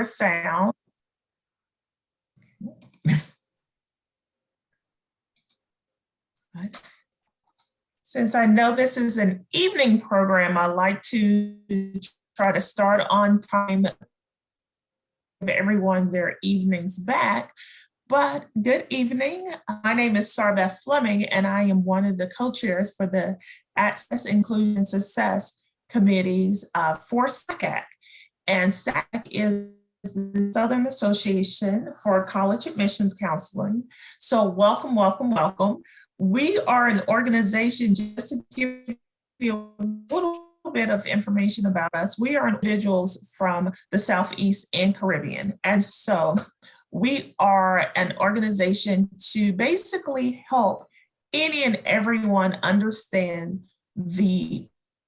sound. Since I know this is an evening program, I like to try to start on time, give everyone their evenings back. But good evening. My name is Sarbeth Fleming, and I am one of the co-chairs for the Access, Inclusion, and Success Committees for SACAC. And SACAC is the Southern Association for College Admissions Counseling. So welcome, welcome, welcome. We are an organization, just to give you a little bit of information about us, we are individuals from the Southeast and Caribbean. And so we are an organization to basically help any and everyone understand the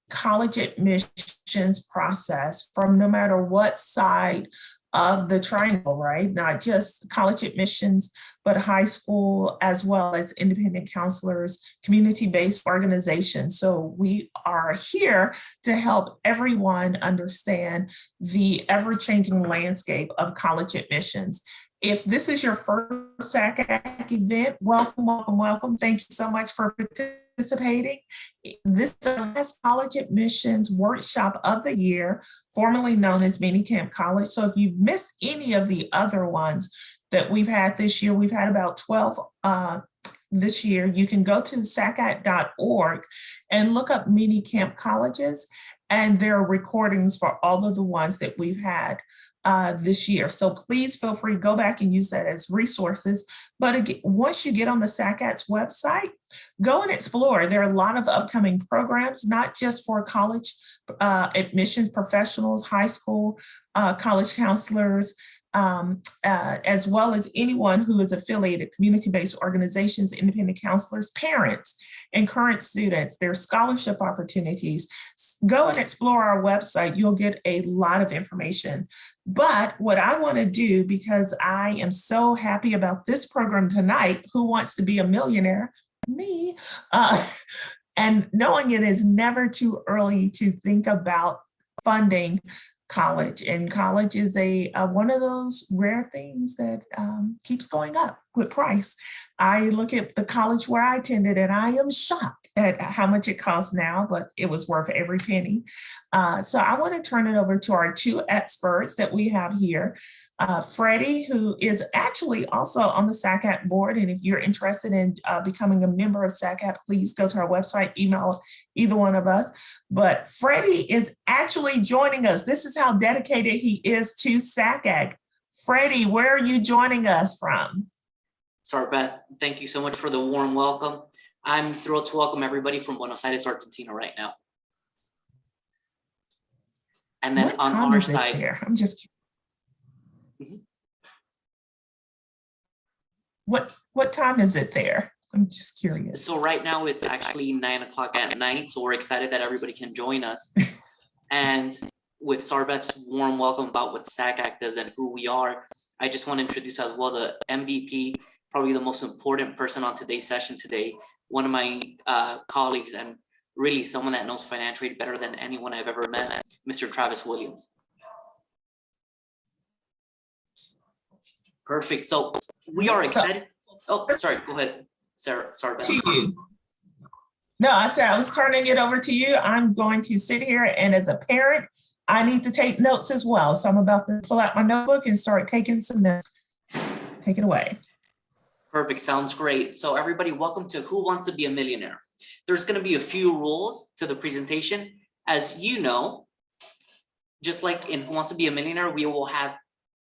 college admissions process from no matter what side of the triangle, right? Not just college admissions, but high school, as well as independent counselors, community-based organizations. So we are here to help everyone understand the ever-changing landscape of college admissions. If this is your first SACAC event, welcome, welcome, welcome. Thank you so much for participating. This is the last college admissions workshop of the year, formerly known as Mini Camp College. So if you've missed any of the other ones that we've had this year, we've had about 12 this year. You can go to sacac.org and look up Mini Camp Colleges, and there are recordings for all of the ones that we've had this year. So please feel free to go back and use that as resources. But again, once you get on the SACAC's website, go and explore. There are a lot of upcoming programs, not just for college admissions professionals, high school, college counselors, as well as anyone who is affiliated, community-based organizations, independent counselors, parents, and current students. There's scholarship opportunities. Go and explore our website. You'll get a lot of information. But what I want to do, because I am so happy about this program tonight, Who Wants to Be a Millionaire? Me. And knowing it is never too early to think about funding college, and college is one of those rare things that keeps going up with price. I look at the college where I attended and I am shocked at how much it costs now, but it was worth every penny. So I want to turn it over to our two experts that we have here. Freddie, who is actually also on the SACAC board, and if you're interested in becoming a member of SACAC, please go to our website, email either one of us. But Freddie is actually joining us. This is how dedicated he is to SACAC. Freddie, where are you joining us from? Sorry, Beth, thank you so much for the warm welcome. I'm thrilled to welcome everybody from Buenos Aires, Argentina right now. And then on our side, there? I'm just What time is it there? I'm just curious. So right now it's actually 9 o'clock at night. So we're excited that everybody can join us. And with Sarbeth's warm welcome about what SACAC does and who we are, I just want to introduce as well the MVP, probably the most important person on today's session today, one of my colleagues and really someone that knows financial aid better than anyone I've ever met, Mr. Travis Williams. Perfect. So we are excited. Oh, sorry. Go ahead, Sarah. Sorry. To you. No, I said I was turning it over to you. I'm going to sit here, and as a parent, I need to take notes as well. So I'm about to pull out my notebook and start taking some notes. Take it away. Perfect. Sounds great. So everybody, welcome to Who Wants to Be a Millionaire? There's going to be a few rules to the presentation. As you know, just like in Who Wants to Be a Millionaire, we will have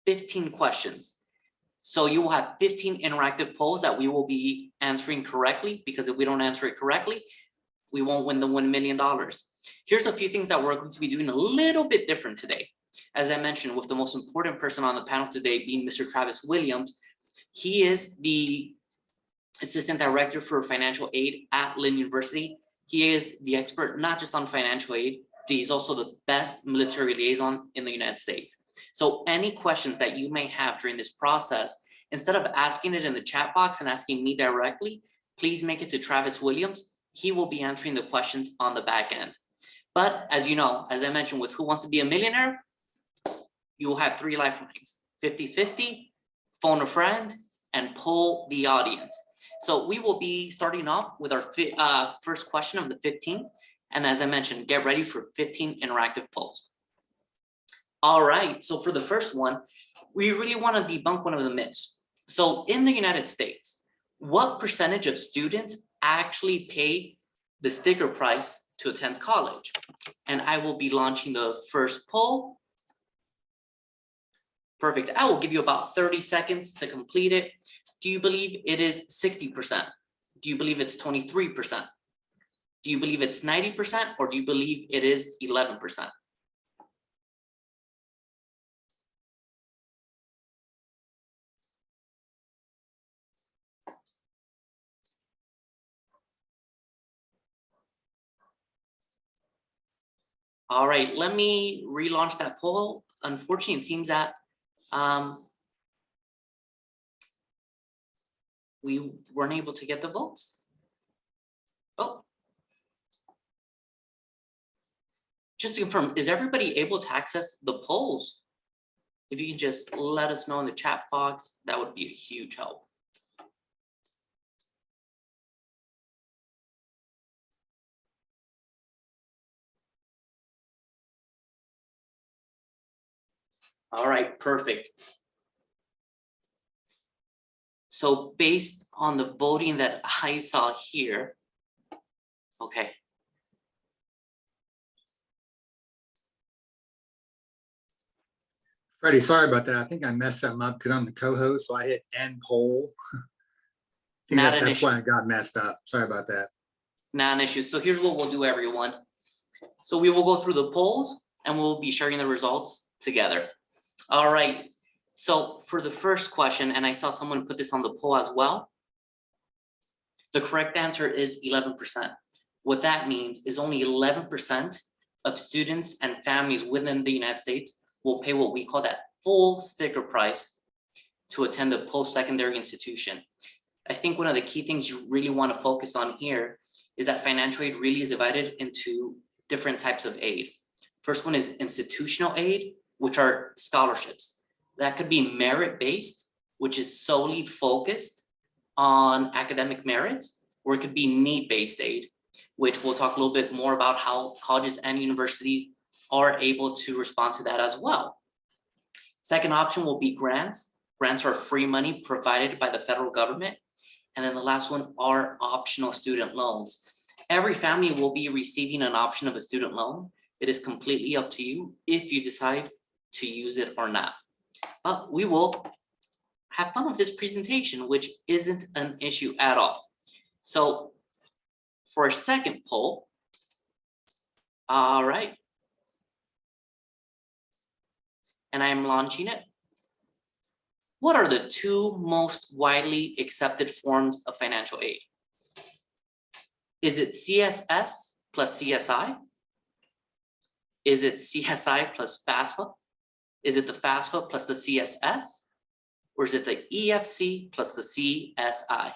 15 questions. So you will have 15 interactive polls that we will be answering correctly, because if we don't answer it correctly, we won't win the $1 million. Here's a few things that we're going to be doing a little bit different today. As I mentioned, with the most important person on the panel today being Mr. Travis Williams. He is the Assistant Director for Financial Aid at Lynn University. He is the expert not just on financial aid, but he's also the best military liaison in the United States. So any questions that you may have during this process, instead of asking it in the chat box and asking me directly, please make it to Travis Williams. He will be answering the questions on the back end. But as you know, as I mentioned with Who Wants to Be a Millionaire, you will have 3 lifelines: 50-50, phone a friend, and poll the audience. So we will be starting off with our first question of the 15. And as I mentioned, get ready for 15 interactive polls. All right, so for the first one, we really want to debunk one of the myths. So in the United States, what percentage of students actually pay the sticker price to attend college? And I will be launching the first poll. Perfect. I will give you about 30 seconds to complete it. Do you believe it is 60%? Do you believe it's 23%? Do you believe it's 90%? Or do you believe it is 11%? All right, let me relaunch that poll. Unfortunately, it seems that we weren't able to get the votes. Oh. Just to confirm, is everybody able to access the polls? If you can just let us know in the chat box, that would be a huge help. All right, perfect. So based on the voting that I saw here, okay. Freddie, sorry about that. I think I messed something up because I'm the co-host, so I hit end poll. Not an That's issue. why I got messed up. Sorry about that. Not an issue. So here's what we'll do, everyone. So we will go through the polls and we'll be sharing the results together. All right. So for the first question, and I saw someone put this on the poll as well, the correct answer is 11%. What that means is only 11% of students and families within the United States will pay what we call that full sticker price to attend a post-secondary institution. I think one of the key things you really want to focus on here is that financial aid really is divided into different types of aid. First one is institutional aid, which are scholarships. That could be merit-based, which is solely focused on academic merits, or it could be need-based aid, which we'll talk a little bit more about how colleges and universities are able to respond to that as well. Second option will be grants. Grants are free money provided by the federal government. And then the last one are optional student loans. Every family will be receiving an option of a student loan. It is completely up to you if you decide to use it or not. But we will have fun with this presentation, which isn't an issue at all. So for a second poll, all right. And I'm launching it. What are the 2 most widely accepted forms of financial aid? Is it CSS plus CSI? Is it CSI plus FAFSA? Is it the FAFSA plus the CSS? Or is it the EFC plus the CSI?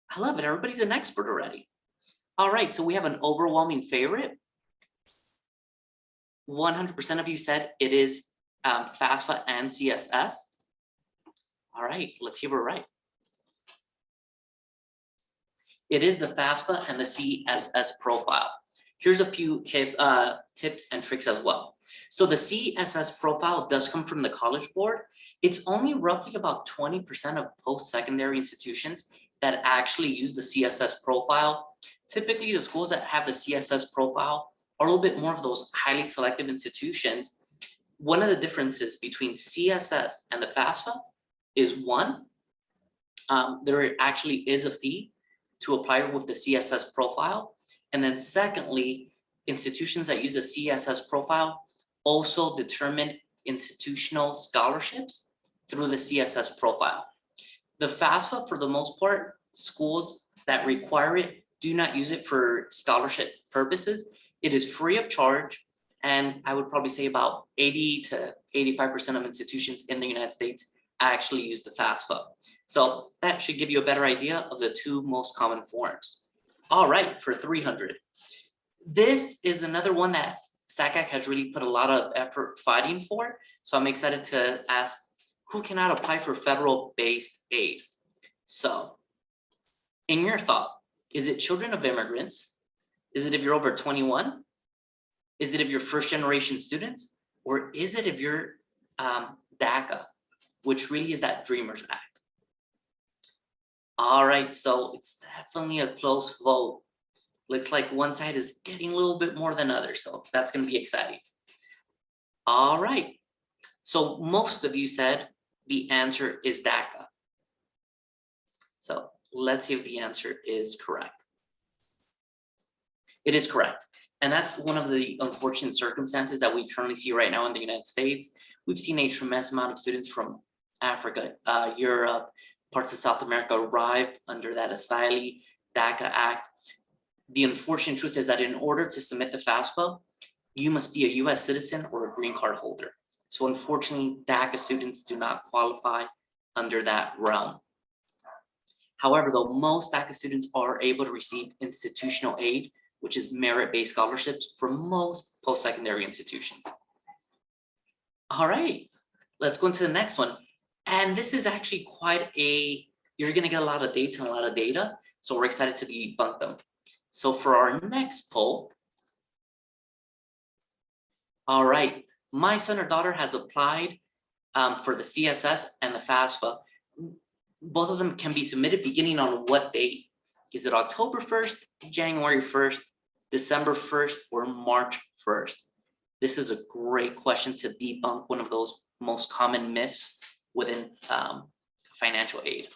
I love it. Everybody's an expert already. All right, so we have an overwhelming favorite. 100% of you said it is FAFSA and CSS. All right, let's see if we're right. It is the FAFSA and the CSS profile. Here's a few tips and tricks as well. So the CSS profile does come from the College Board. It's only roughly about 20% of post-secondary institutions that actually use the CSS profile. Typically, the schools that have the CSS profile are a little bit more of those highly selective institutions. One of the differences between CSS and the FAFSA is one, there actually is a fee to apply with the CSS profile. And then secondly, institutions that use the CSS profile also determine institutional scholarships through the CSS profile. The FAFSA, for the most part, schools that require it do not use it for scholarship purposes. It is free of charge. And I would probably say about 80 to 85% of institutions in the United States actually use the FAFSA. So that should give you a better idea of the 2 most common forms. All right, for 300. This is another one that SACAC has really put a lot of effort fighting for. So I'm excited to ask, who cannot apply for federal-based aid? So in your thought, is it children of immigrants? Is it if you're over 21? Is it if you're first-generation students? Or is it if you're DACA, which really is that Dreamers Act? All right, so it's definitely a close vote. Looks like one side is getting a little bit more than others, so that's going to be exciting. All right, so most of you said the answer is DACA. So let's see if the answer is correct. It is correct. And that's one of the unfortunate circumstances that we currently see right now in the United States. We've seen a tremendous amount of students from Africa, Europe, parts of South America arrive under that Asylee DACA Act. The unfortunate truth is that in order to submit the FAFSA, you must be a US citizen or a green card holder. So unfortunately, DACA students do not qualify under that realm. However, though, most DACA students are able to receive institutional aid, which is merit-based scholarships for most post-secondary institutions. All right, let's go into the next one. And this is actually you're gonna get a lot of dates and a lot of data, so we're excited to debunk them. So for our next poll, all right, my son or daughter has applied for the CSS and the FAFSA. Both of them can be submitted beginning on what date? Is it October 1st, January 1st, December 1st, or March 1st? This is a great question to debunk one of those most common myths within financial aid.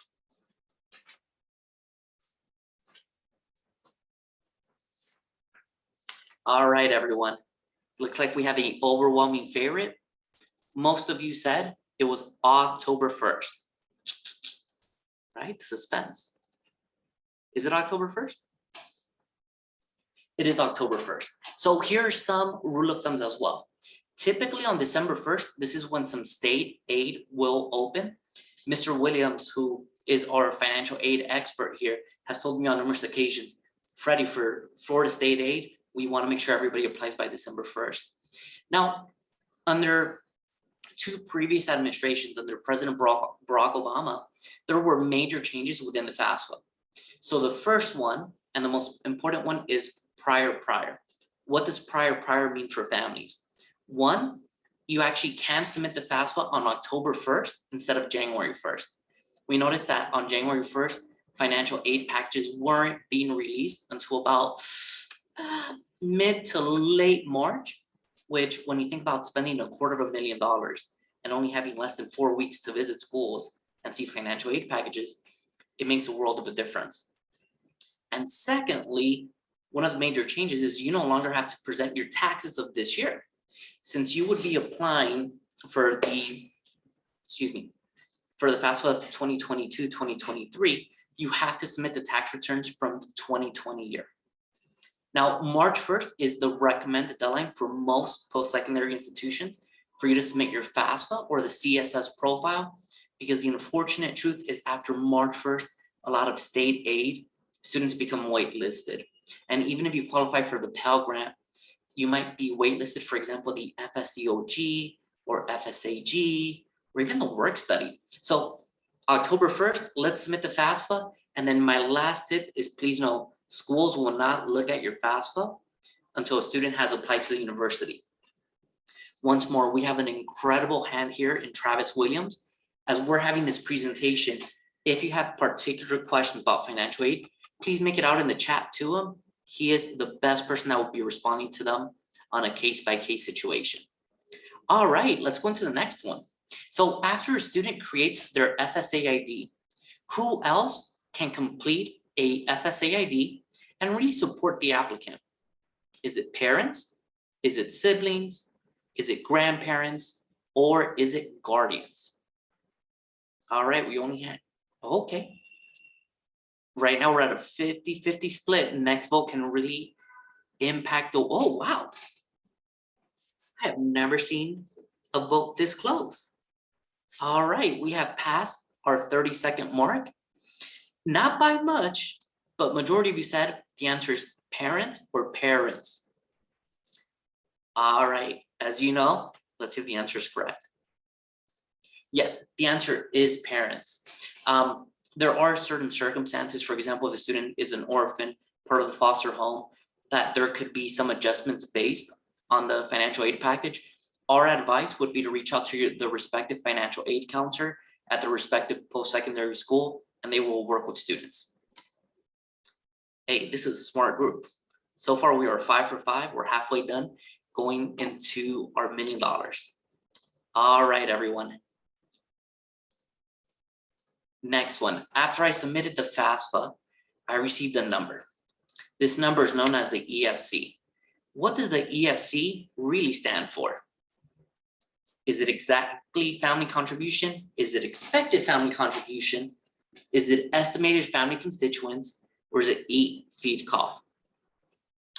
All right, everyone. Looks like we have an overwhelming favorite. Most of you said it was October 1st. Right? Suspense. Is it October 1st? It is October 1st. So here are some rule of thumbs as well. Typically on December 1st, this is when some state aid will open. Mr. Williams, who is our financial aid expert here, has told me on numerous occasions, Freddie, for Florida state aid, we want to make sure everybody applies by December 1st. Now, under two previous administrations, under President Barack Obama, there were major changes within the FAFSA. So the first one, and the most important one, is prior. What does prior mean for families? One, you actually can submit the FAFSA on October 1st instead of January 1st. We noticed that on January 1st, financial aid packages weren't being released until about mid to late March, which when you think about spending $250,000 and only having less than 4 weeks to visit schools and see financial aid packages, it makes a world of a difference. And secondly, one of the major changes is you no longer have to present your taxes of this year. Since you would be applying for the, for the FAFSA 2022-2023, you have to submit the tax returns from the 2020 year. Now, March 1st is the recommended deadline for most post-secondary institutions for you to submit your FAFSA or the CSS profile, because the unfortunate truth is after March 1st, a lot of state aid students become waitlisted. And even if you qualify for the Pell Grant, you might be waitlisted, for example, the FSEOG or FSAG, or even the work study. So October 1st, let's submit the FAFSA. And then my last tip is, please know, schools will not look at your FAFSA until a student has applied to the university. Once more, we have an incredible hand here in Travis Williams. As we're having this presentation, if you have particular questions about financial aid, please make it out in the chat to him. He is the best person that will be responding to them on a case-by-case situation. All right, let's go into the next one. So after a student creates their FSA ID, who else can complete a FSA ID and really support the applicant? Is it parents? Is it siblings? Is it grandparents? Or is it guardians? All right, we only had, okay. Right now we're at a 50-50 split. Next vote can really impact the, oh, wow. I have never seen a vote this close. All right, we have passed our 30-second mark. Not by much, but majority of you said the answer is parent or parents. All right, as you know, let's see if the answer is correct. Yes, the answer is parents. There are certain circumstances, for example, if the student is an orphan, part of the foster home, that there could be some adjustments based on the financial aid package. Our advice would be to reach out to the respective financial aid counselor at the respective post-secondary school, and they will work with students. Hey, this is a smart group. So far, we are 5 for 5. We're halfway done going into our $1 million. All right, everyone. Next one, after I submitted the FAFSA, I received a number. This number is known as the EFC. What does the EFC really stand for? Is it exactly family contribution? Is it expected family contribution? Is it estimated family constituents? Or is it eat, feed, cough?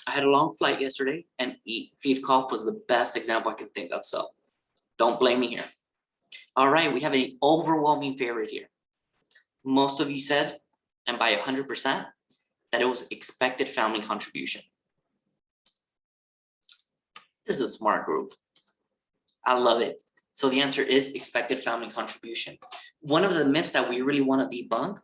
I had a long flight yesterday, and eat, feed, cough was the best example I can think of, so don't blame me here. All right, we have an overwhelming favorite here. Most of you said, and by 100%, that it was expected family contribution. This is a smart group. I love it. So the answer is expected family contribution. One of the myths that we really want to debunk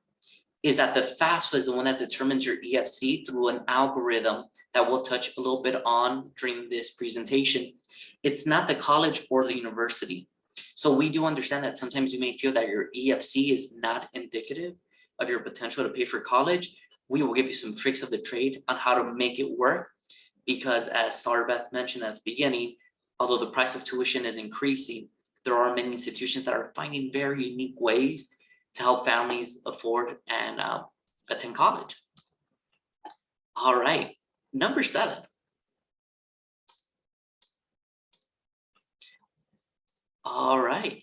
is that the FAFSA is the one that determines your EFC through an algorithm that we'll touch a little bit on during this presentation. It's not the college or the university. So we do understand that sometimes you may feel that your EFC is not indicative of your potential to pay for college. We will give you some tricks of the trade on how to make it work, because as Sarbeth mentioned at the beginning, although the price of tuition is increasing, there are many institutions that are finding very unique ways to help families afford and attend college. All right, number 7. All right.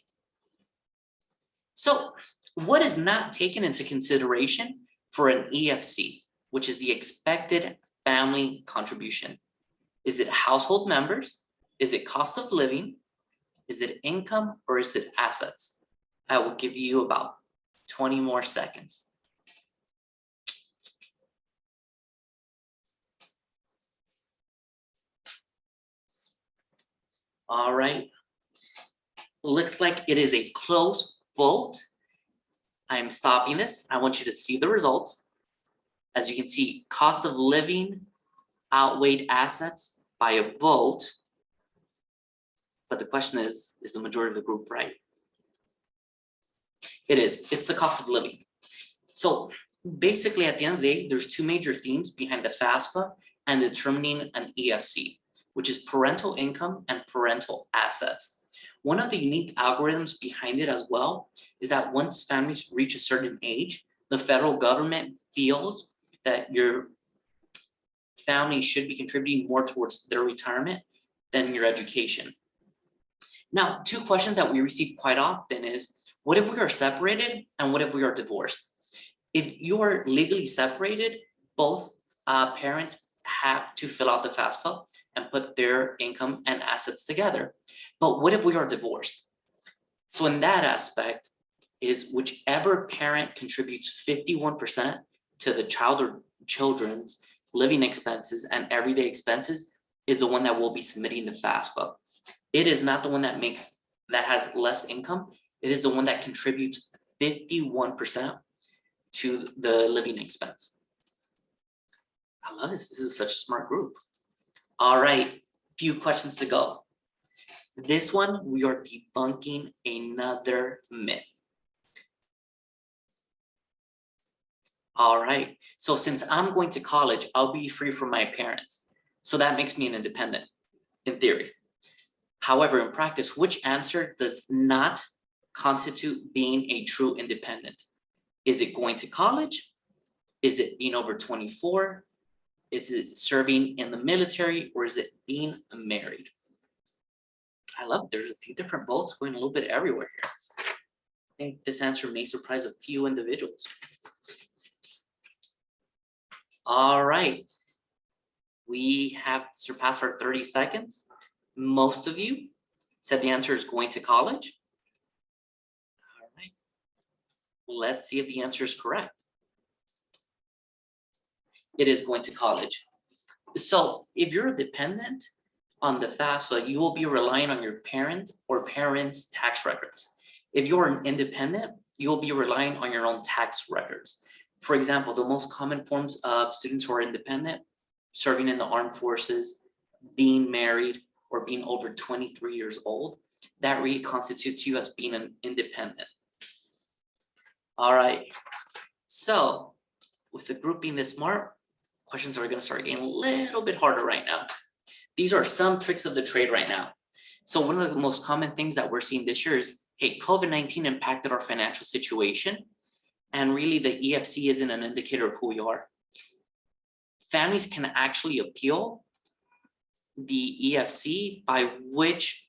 So what is not taken into consideration for an EFC, which is the expected family contribution? Is it household members? Is it cost of living? Is it income, or is it assets? I will give you about 20 more seconds. All right. Looks like it is a close vote. I am stopping this. I want you to see the results. As you can see, cost of living outweighed assets by a vote. But the question is the majority of the group right? It is. It's the cost of living. So basically, at the end of the day, there's 2 major themes behind the FAFSA and determining an EFC, which is parental income and parental assets. One of the unique algorithms behind it as well is that once families reach a certain age, the federal government feels that your family should be contributing more towards their retirement than your education. Now, 2 questions that we receive quite often is, what if we are separated and what if we are divorced? If you are legally separated, both parents have to fill out the FAFSA and put their income and assets together. But what if we are divorced? So in that aspect is whichever parent contributes 51% to the child or children's living expenses and everyday expenses is the one that will be submitting the FAFSA. It is not the one that has less income. It is the one that contributes 51% to the living expense. I love this. This is such a smart group. All right, few questions to go. This one, we are debunking another myth. All right, so since I'm going to college, I'll be free from my parents. So that makes me an independent, in theory. However, in practice, which answer does not constitute being a true independent? Is it going to college? Is it being over 24? Is it serving in the military, or is it being married? I love it. There's a few different votes going a little bit everywhere here. I think this answer may surprise a few individuals. All right. We have surpassed our 30 seconds. Most of you said the answer is going to college. All right. Let's see if the answer is correct. It is going to college. So if you're a dependent, on the FAFSA, you will be relying on your parent or parents' tax records. If you're an independent, you'll be relying on your own tax records. For example, the most common forms of students who are independent, serving in the armed forces, being married, or being over 23 years old, that really constitutes you as being an independent. All right, so with the group being this smart, questions are gonna start getting a little bit harder right now. These are some tricks of the trade right now. So one of the most common things that we're seeing this year is, hey, COVID-19 impacted our financial situation, and really the EFC isn't an indicator of who we are. Families can actually appeal the EFC by which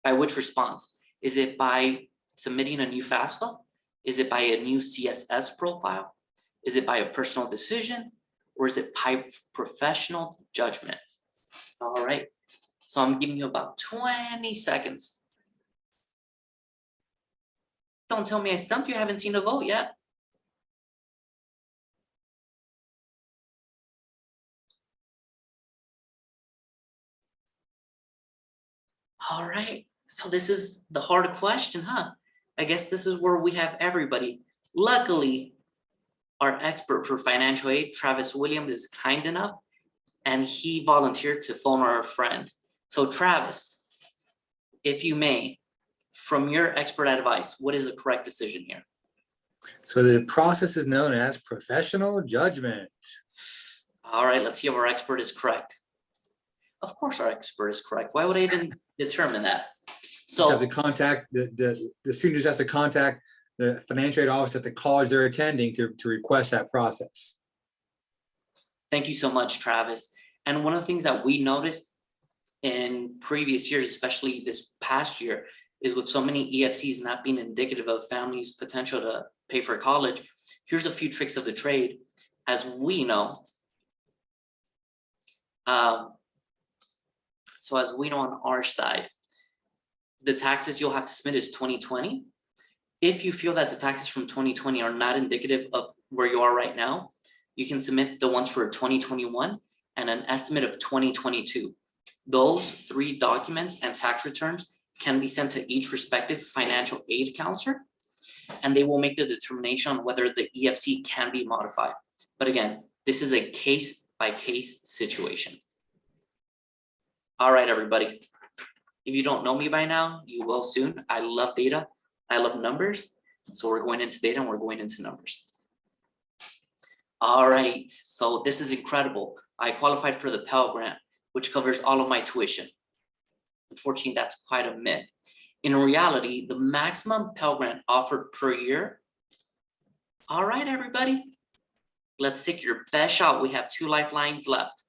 response? Is it by submitting a new FAFSA? Is it by a new CSS profile? Is it by a personal decision? Or is it by professional judgment? All right, so I'm giving you about 20 seconds. Don't tell me I stumped you, haven't seen a vote yet. All right, so this is the hard question, huh? I guess this is where we have everybody. Luckily, our expert for financial aid, Travis Williams, is kind enough and he volunteered to phone our friend. So Travis, if you may, from your expert advice, what is the correct decision here? So the process is known as professional judgment. All right, let's see if our expert is correct. Of course our expert is correct. Why would I even determine that? So So the contact, the student just has to contact the financial aid office at the college they're attending to request that process. thank you so much, Travis. And one of the things that we noticed in previous years, especially this past year, is with so many EFCs not being indicative of families' potential to pay for college, here's a few tricks of the trade. As we know, so as we know on our side, the taxes you'll have to submit is 2020. If you feel that the taxes from 2020 are not indicative of where you are right now, you can submit the ones for 2021 and an estimate of 2022. Those 3 documents and tax returns can be sent to each respective financial aid counselor, and they will make the determination on whether the EFC can be modified. But again, this is a case-by-case situation. All right, everybody. If you don't know me by now, you will soon. I love data. I love numbers. So we're going into data and we're going into numbers. All right, so this is incredible. I qualified for the Pell Grant, which covers all of my tuition. Unfortunately, that's quite a myth. In reality, the maximum Pell Grant offered per year. All right, everybody, let's take your best shot. We have 2 lifelines left.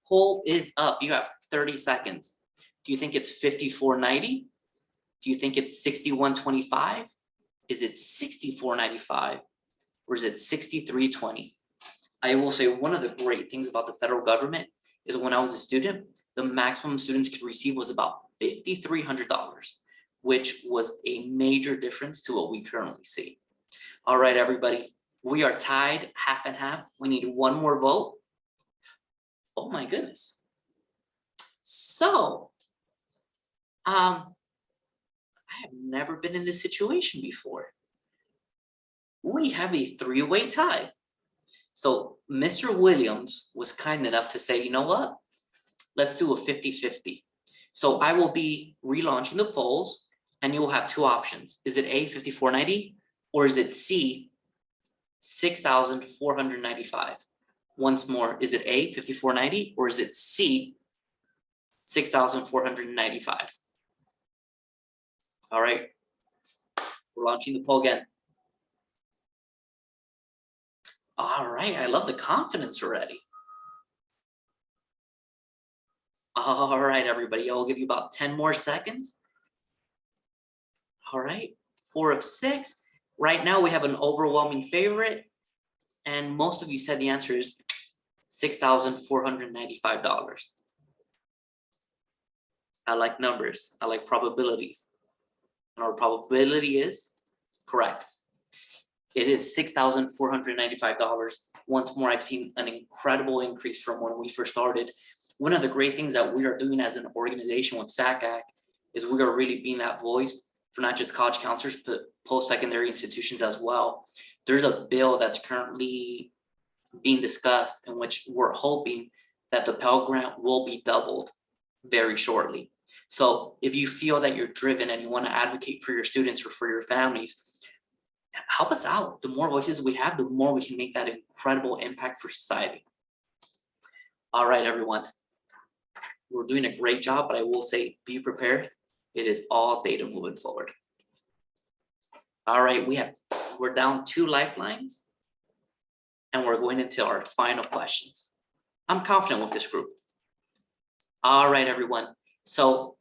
Poll is up. You have 30 seconds. Do you think it's 54.90? Do you think it's 61.25? Is it 64.95? Or is it 63.20? I will say one of the great things about the federal government is when I was a student, the maximum students could receive was about $5,300, which was a major difference to what we currently see. All right, everybody, we are tied half and half. We need 1 more vote. Oh my goodness. So, I have never been in this situation before. We have a 3-way tie. So Mr. Williams was kind enough to say, you know what? Let's do a 50-50. So I will be relaunching the polls and you will have 2 options. Is it A, 54.90, or is it C, 6,495? Once more, is it A, 54.90, or is it C, 6,495? All right, we're launching the poll again. All right, I love the confidence already. All right, everybody, I'll give you about 10 more seconds. All right, 4 of 6. Right now we have an overwhelming favorite, and most of you said the answer is $6,495. I like numbers, I like probabilities. And our probability is correct. It is $6,495. Once more, I've seen an incredible increase from when we first started. one of the great things that we are doing as an organization with SACAC is we are really being that voice for not just college counselors, but post-secondary institutions as well. There's a bill that's currently being discussed in which we're hoping that the Pell Grant will be doubled very shortly. So if you feel that you're driven and you want to advocate for your students or for your families, help us out. The more voices we have, the more we can make that incredible impact for society. All right, everyone. We're doing a great job, but I will say, be prepared. It is all data moving forward. All right, we're down 2 lifelines, and we're going into our final questions. I'm confident with this group. All right, everyone. So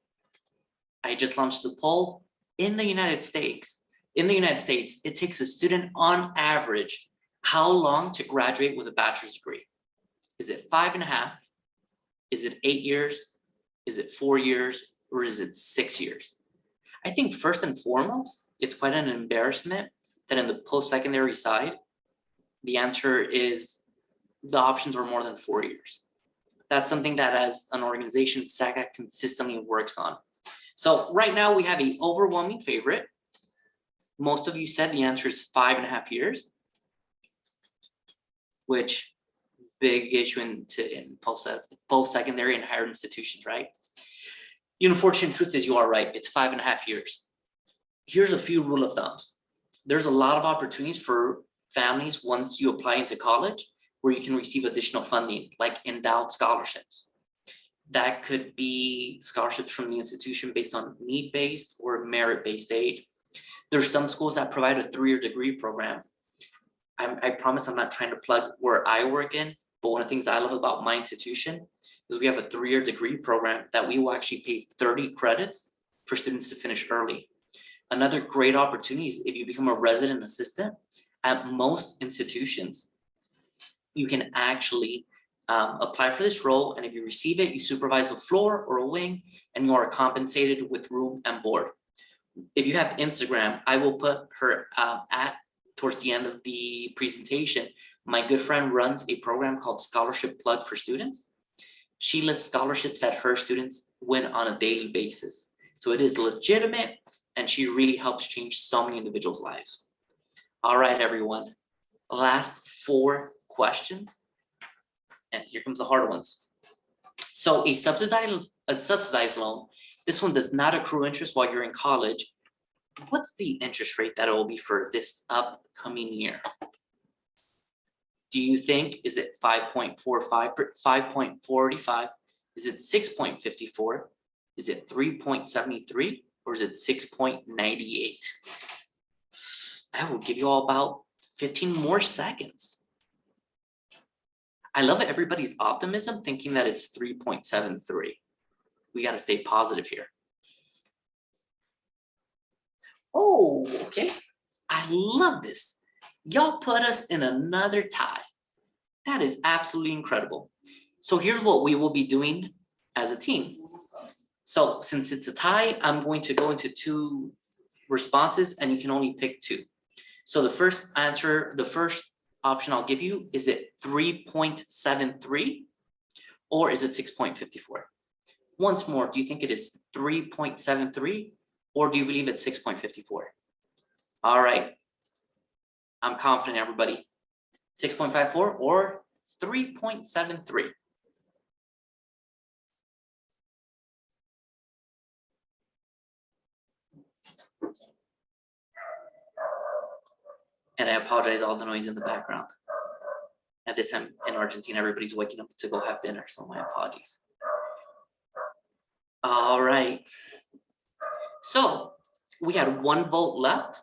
I just launched the poll. In the United States, it takes a student on average how long to graduate with a bachelor's degree? Is it 5.5? Is it 8 years? Is it 4 years? Or is it 6 years? I think first and foremost, it's quite an embarrassment that in the post-secondary side, the answer is the options are more than 4 years. That's something that as an organization, SACAC consistently works on. So right now we have an overwhelming favorite. Most of you said the answer is 5.5 years, which big issue in post-secondary and higher institutions, right? The unfortunate truth is you are right, it's 5.5 years. Here's a few rule of thumbs. There's a lot of opportunities for families once you apply into college where you can receive additional funding, like endowed scholarships. That could be scholarships from the institution based on need-based or merit-based aid. There's some schools that provide a 3-year degree program. I promise I'm not trying to plug where I work in, but one of the things I love about my institution is we have a 3-year degree program that we will actually pay 30 credits for students to finish early. Another great opportunity is if you become a resident assistant at most institutions, you can actually apply for this role, and if you receive it, you supervise a floor or a wing, and you are compensated with room and board. If you have Instagram, I will put her at towards the end of the presentation. My good friend runs a program called Scholarship Plug for Students. She lists scholarships that her students win on a daily basis. So it is legitimate, and she really helps change so many individuals' lives. All right, everyone. Last 4 questions. And here comes the hard ones. So a subsidized loan, this one does not accrue interest while you're in college. What's the interest rate that it will be for this upcoming year? Do you think, is it 5.45, 5.45? Is it 6.54? Is it 3.73? Or is it 6.98? I will give you all about 15 more seconds. I love everybody's optimism thinking that it's 3.73. We got to stay positive here. Oh, okay. I love this. Y'all put us in another tie. That is absolutely incredible. So here's what we will be doing as a team. So since it's a tie, I'm going to go into 2 responses and you can only pick 2. So the first answer, the first option I'll give you, is it 3.73 or is it 6.54? Once more, do you think it is 3.73 or do you believe it's 6.54? All right. I'm confident, everybody. 6.54 or 3.73. And I apologize all the noise in the background. At this time in Argentina, everybody's waking up to go have dinner, so my apologies. All right. So we had 1 vote left,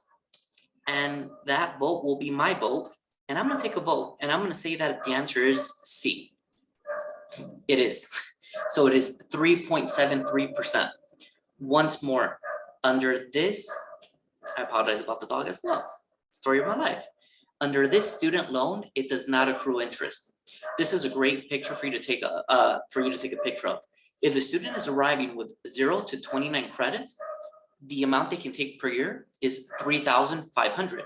and that vote will be my vote. And I'm going to take a vote, and I'm going to say that the answer is C. It is. So it is 3.73%. Once more, under this, I apologize about the dog as well. Story of my life. Under this student loan, it does not accrue interest. This is a great picture for you to take a picture of. If the student is arriving with 0 to 29 credits, the amount they can take per year is $3,500.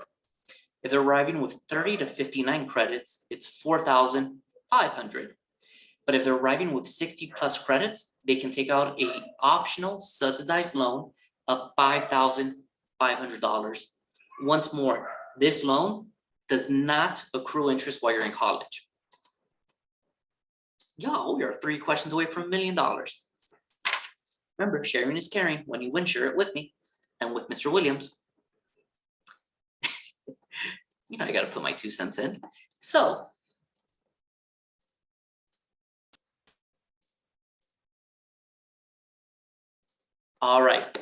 If they're arriving with 30 to 59 credits, it's $4,500. But if they're arriving with 60 plus credits, they can take out a optional subsidized loan of $5,500. Once more, this loan does not accrue interest while you're in college. Y'all, we are 3 questions away from $1 million. Remember, sharing is caring. When you win, share it with me and with Mr. Williams. You know, I got to put my 2 cents in. So, all right.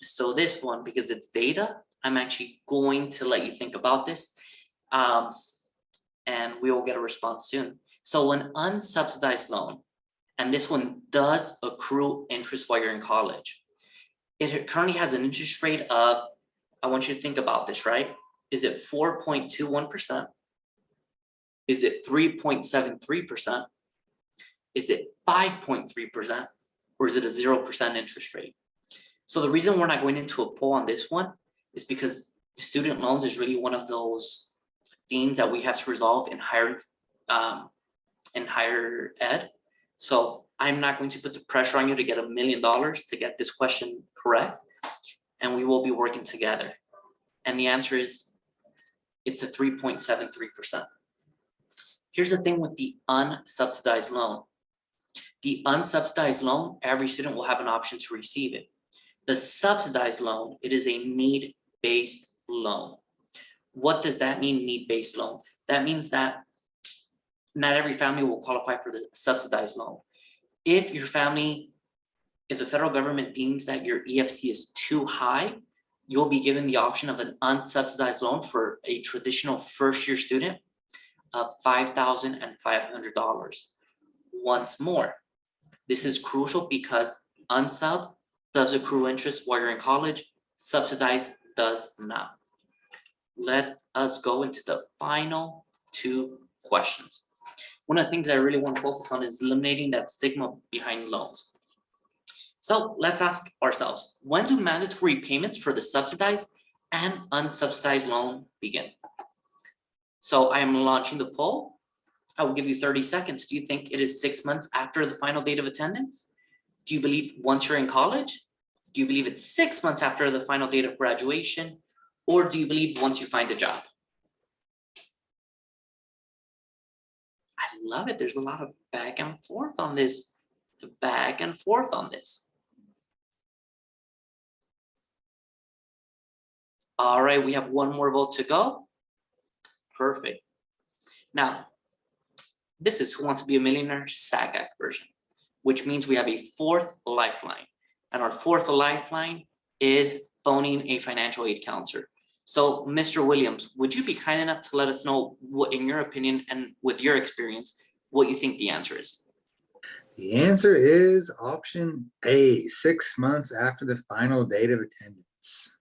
So this one, because it's data, I'm actually going to let you think about this, and we will get a response soon. So an unsubsidized loan, and this one does accrue interest while you're in college. It currently has an interest rate of, I want you to think about this, right? Is it 4.21%? Is it 3.73%? Is it 5.3%? Or is it a 0% interest rate? So the reason we're not going into a poll on this one is because student loans is really one of those themes that we have to resolve in higher ed. So I'm not going to put the pressure on you to get $1 million to get this question correct, and we will be working together. And the answer is, it's a 3.73%. Here's the thing with the unsubsidized loan. The unsubsidized loan, every student will have an option to receive it. The subsidized loan, it is a need-based loan. What does that mean, need-based loan? That means that not every family will qualify for the subsidized loan. If your family, if the federal government deems that your EFC is too high, you'll be given the option of an unsubsidized loan for a traditional first-year student of $5,500. Once more, this is crucial because unsub does accrue interest while you're in college, subsidized does not. Let us go into the final 2 questions. One of the things I really want to focus on is eliminating that stigma behind loans. So let's ask ourselves, when do mandatory payments for the subsidized and unsubsidized loan begin? So I am launching the poll. I will give you 30 seconds. Do you think it is 6 months after the final date of attendance? Do you believe once you're in college? Do you believe it's 6 months after the final date of graduation? Or do you believe once you find a job? I love it. There's a lot of back and forth on this. Back and forth on this. All right, we have 1 more vote to go. Perfect. Now, this is Who Wants to Be a Millionaire SACAC version, which means we have a 4th lifeline. And our 4th lifeline is phoning a financial aid counselor. So, Mr. Williams, would you be kind enough to let us know what, in your opinion and with your experience, what you think the answer is? The answer is option A, 6 months after the final date of attendance.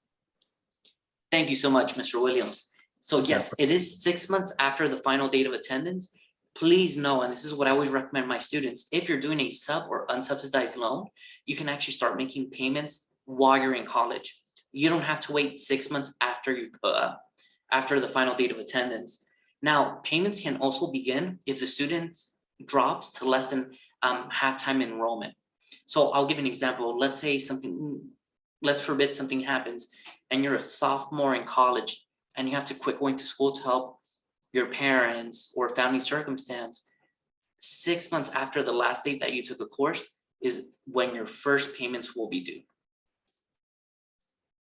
Thank you so much, Mr. Williams. So yes, it is 6 months after the final date of attendance. Please know, and this is what I always recommend my students, if you're doing a sub or unsubsidized loan, you can actually start making payments while you're in college. You don't have to wait 6 months after the final date of attendance. Now, payments can also begin if the student drops to less than half-time enrollment. So I'll give an example. Let's say let's forbid something happens and you're a sophomore in college and you have to quit going to school to help your parents or family circumstance. 6 months after the last date that you took a course is when your first payments will be due.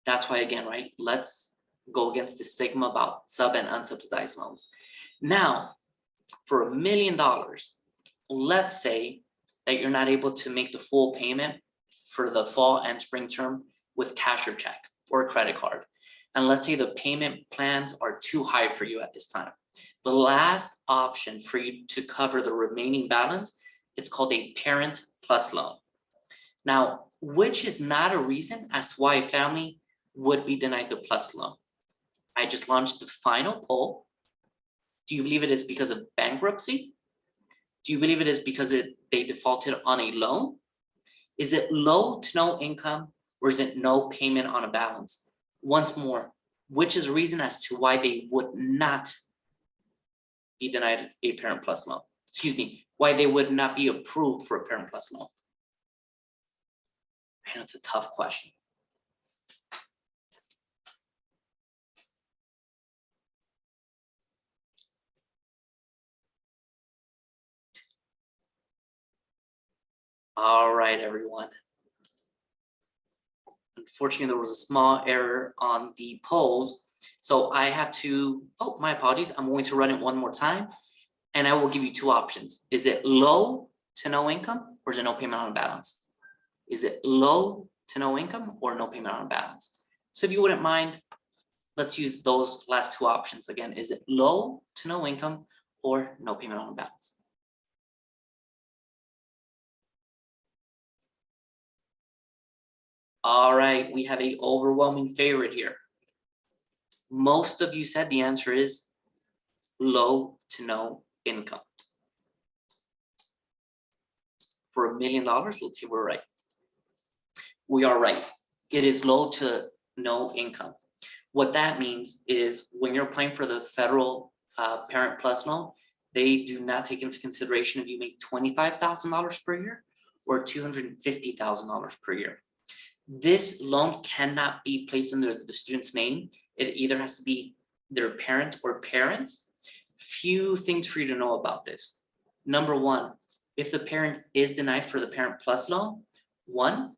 That's why, again, right, let's go against the stigma about sub and unsubsidized loans. Now, for $1 million, let's say that you're not able to make the full payment for the fall and spring term with cash or check or a credit card. And let's say the payment plans are too high for you at this time. The last option for you to cover the remaining balance, it's called a parent plus loan. Now, which is not a reason as to why a family would be denied the plus loan. I just launched the final poll. Do you believe it is because of bankruptcy? Do you believe it is because they defaulted on a loan? Is it low to no income, or is it no payment on a balance? Once more, which is a reason as to why they would not be denied a parent plus loan? Excuse me, why they would not be approved for a Parent Plus loan? I know it's a tough question. All right, everyone. Unfortunately, there was a small error on the polls. So I have to, oh, my apologies. I'm going to run it one more time and I will give you two options. Is it low to no income or is it no payment on a balance? Is it low to no income or no payment on a balance? So if you wouldn't mind, let's use those last two options again. Is it low to no income or no payment on a balance? All right, we have an overwhelming favorite here. Most of you said the answer is low to no income. For $1 million, let's see if we're right. We are right. It is low to no income. What that means is when you're applying for the federal Parent Plus loan, they do not take into consideration if you make $25,000 per year or $250,000 per year. This loan cannot be placed under the student's name. It either has to be their parent or parents. Few things for you to know about this. Number one, if the parent is denied for the Parent Plus loan, one,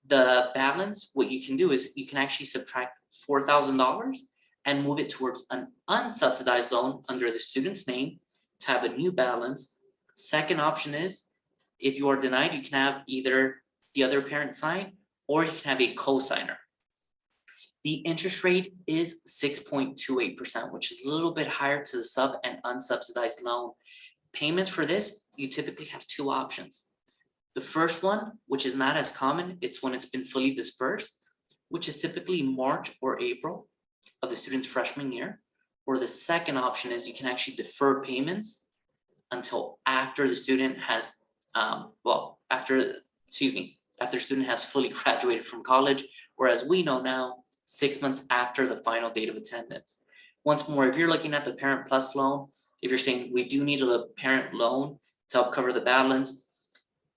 the balance, what you can do is you can actually subtract $4,000 and move it towards an unsubsidized loan under the student's name to have a new balance. Second option is if you are denied, you can have either the other parent sign or you can have a co-signer. The interest rate is 6.28%, which is a little bit higher to the sub and unsubsidized loan. Payments for this, you typically have two options. The first one, which is not as common, it's when it's been fully dispersed, which is typically March or April of the student's freshman year. Or the second option is you can actually defer payments until after the student has, after student has fully graduated from college, or as we know now, 6 months after the final date of attendance. Once more, if you're looking at the Parent Plus loan, if you're saying we do need a parent loan to help cover the balance,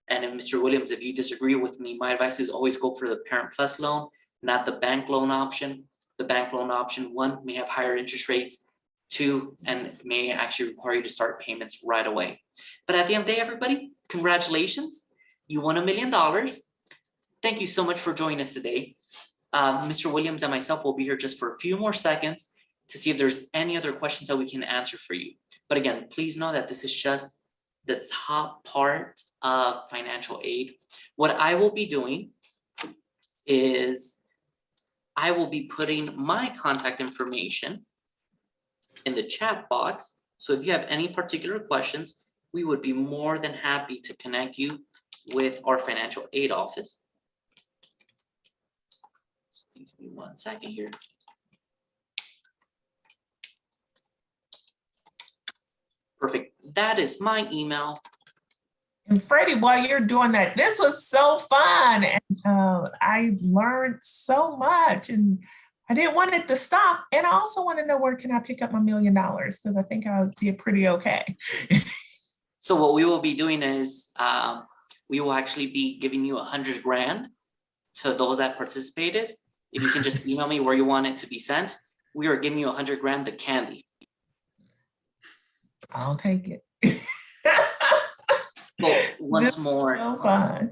and if Mr. Williams, if you disagree with me, my advice is always go for the Parent Plus loan, not the bank loan option. The bank loan option, one, may have higher interest rates, two, and may actually require you to start payments right away. But at the end of the day, everybody, congratulations. You won $1 million. Thank you so much for joining us today. Mr. Williams and myself will be here just for a few more seconds to see if there's any other questions that we can answer for you. But again, please know that this is just the top part of financial aid. What I will be doing is I will be putting my contact information in the chat box. So if you have any particular questions, we would be more than happy to connect you with our financial aid office. Give me 1 second here. Perfect. That is my email. And Freddie, while you're doing that, this was so fun. And I learned so much and I didn't want it to stop. And I also want to know where can I pick up my $1 million? Because I think I did pretty okay. So what we will be doing is we will actually be giving you 100 grand to those that participated. If you can just email me where you want it to be sent, we are giving you 100 grand the candy. I'll take it. Well, once more, so fun.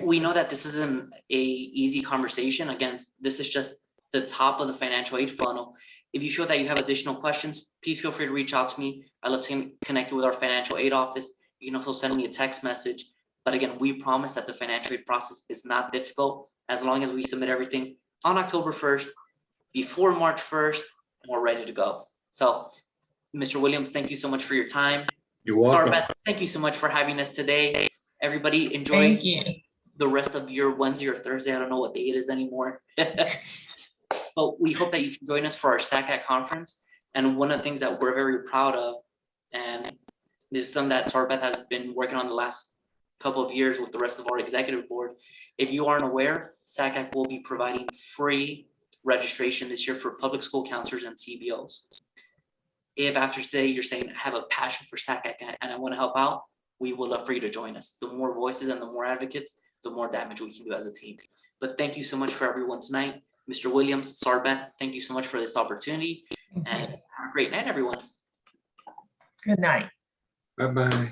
We know that this isn't a easy conversation. Again, this is just the top of the financial aid funnel. If you feel that you have additional questions, please feel free to reach out to me. I love to connect you with our financial aid office. You can also send me a text message. But again, we promise that the financial aid process is not difficult as long as we submit everything on October 1st, before March 1st, and we're ready to go. So, Mr. Williams, thank you so much for your time. You're welcome. Sarbeth, thank you so much for having us today. Everybody enjoy the rest of your Wednesday or Thursday. I don't know what day it is anymore. But we hope that you can join us for our SACAT conference. And one of the things that we're very proud of, and this is something that Sarbeth has been working on the last couple of years with the rest of our executive board. If you aren't aware, SACAC will be providing free registration this year for public school counselors and CBOs. If after today you're saying I have a passion for SACAC and I want to help out, we would love for you to join us. The more voices and the more advocates, the more damage we can do as a team. But thank you so much for everyone tonight. Mr. Williams, Sarbeth, thank you so much for this opportunity, Thank you. and have a great night, everyone. Good night. Bye-bye.